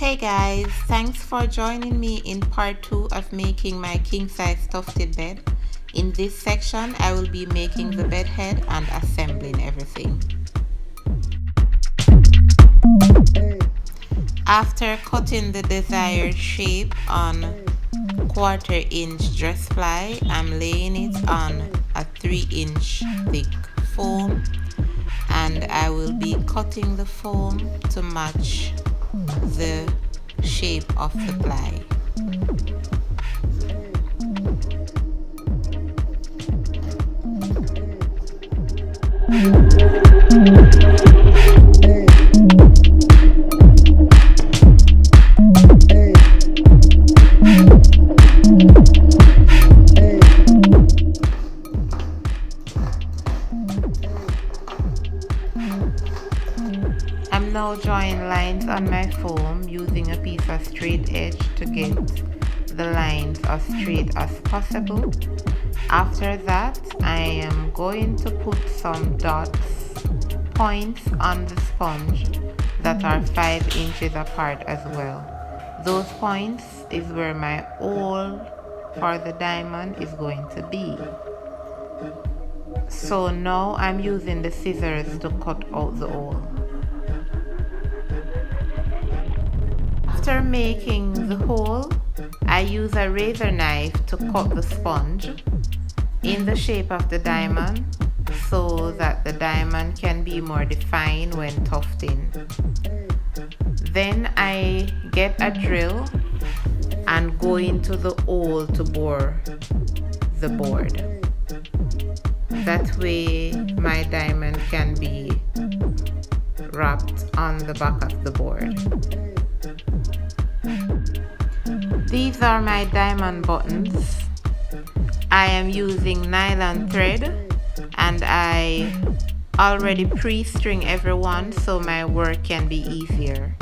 Hey guys, thanks for joining me in part 2 of making my king size tufted bed. In this section, I will be making the bed head and assembling everything. After cutting the desired shape on 1/4 inch dress ply, I'm laying it on a 3-inch thick foam, and I will be cutting the foam to match the shape of the ply. I'm now drawing lines on my foam using a piece of straight edge to get the lines as straight as possible. After that, I am going to put some points on the sponge that are 5 inches apart as well. Those points is where my hole for the diamond is going to be. So now I'm using the scissors to cut out the hole. After making the hole, I use a razor knife to cut the sponge in the shape of the diamond so that the diamond can be more defined when tufting. Then I get a drill and go into the hole to bore the board. That way my diamond can be wrapped on the back of the board. These are my diamond buttons. I am using nylon thread and I already pre-string everyone so my work can be easier.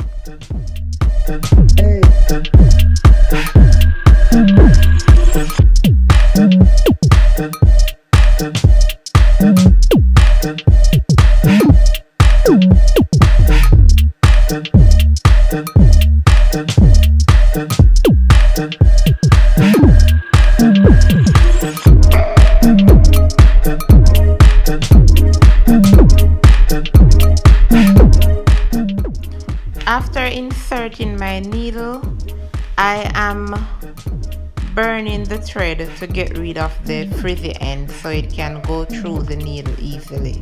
After inserting my needle, I am burning the thread to get rid of the frizzy end so it can go through the needle easily.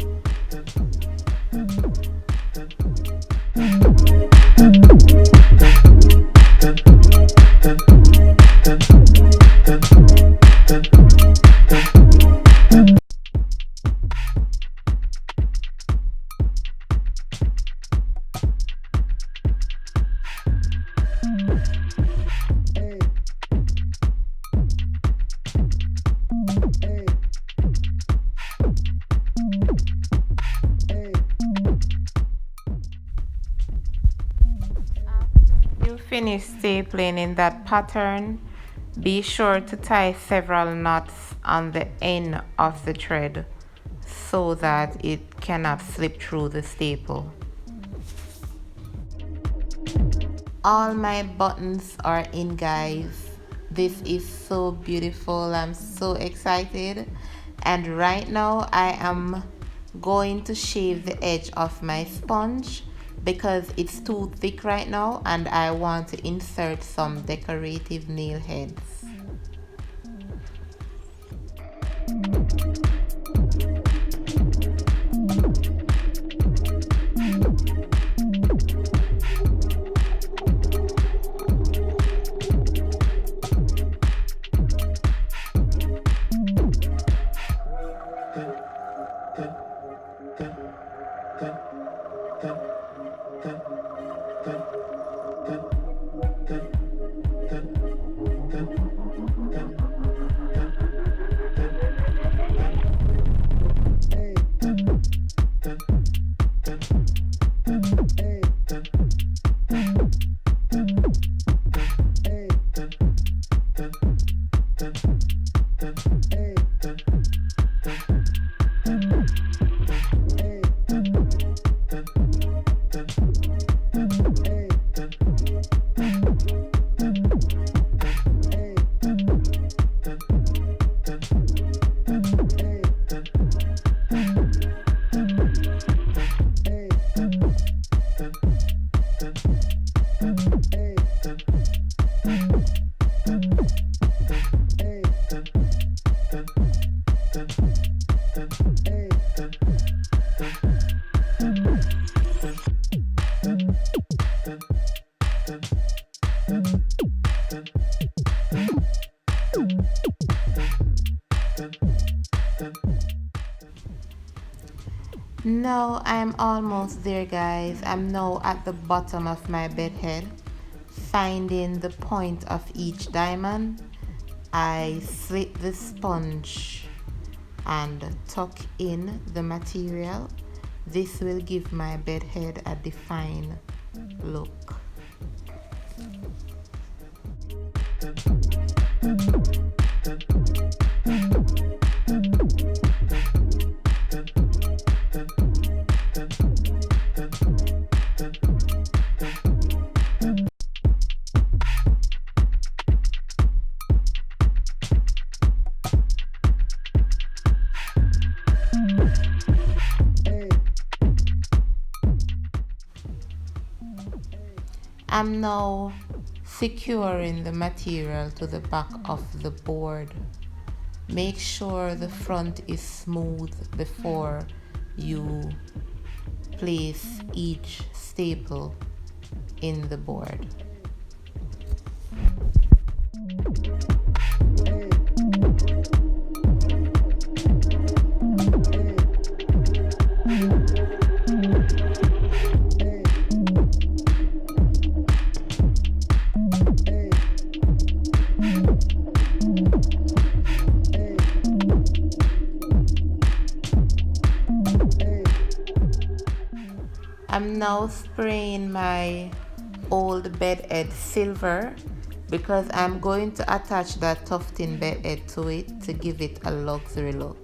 Finish stapling in that pattern, be sure to tie several knots on the end of the thread so that it cannot slip through the staple. All my buttons are in, guys. This is so beautiful. I'm so excited, and right now I am going to shave the edge of my sponge because it's too thick right now and I want to insert some decorative nail heads. Now I'm almost there, guys. I'm now at the bottom of my bed head, finding the point of each diamond. I slit the sponge and tuck in the material. This will give my bed head a defined look. I'm now securing the material to the back of the board. Make sure the front is smooth before you place each staple in the board. I'm now spraying my old bed head silver because I'm going to attach that tufting bed head to it to give it a luxury look.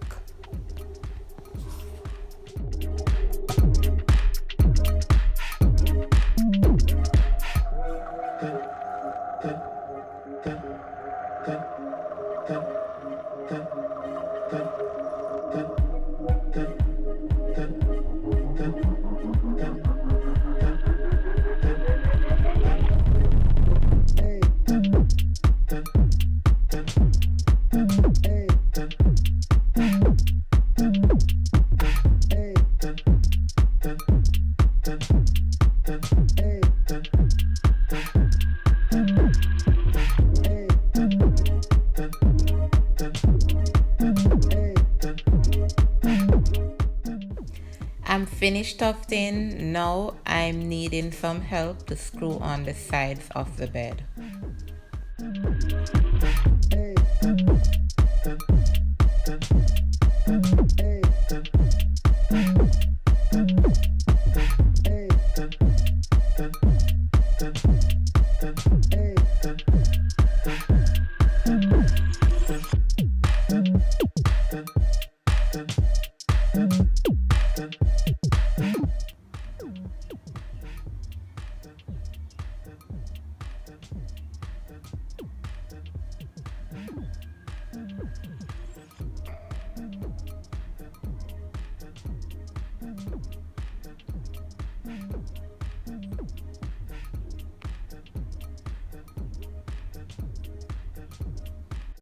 I'm finished tufting. Now I'm needing some help to screw on the sides of the bed.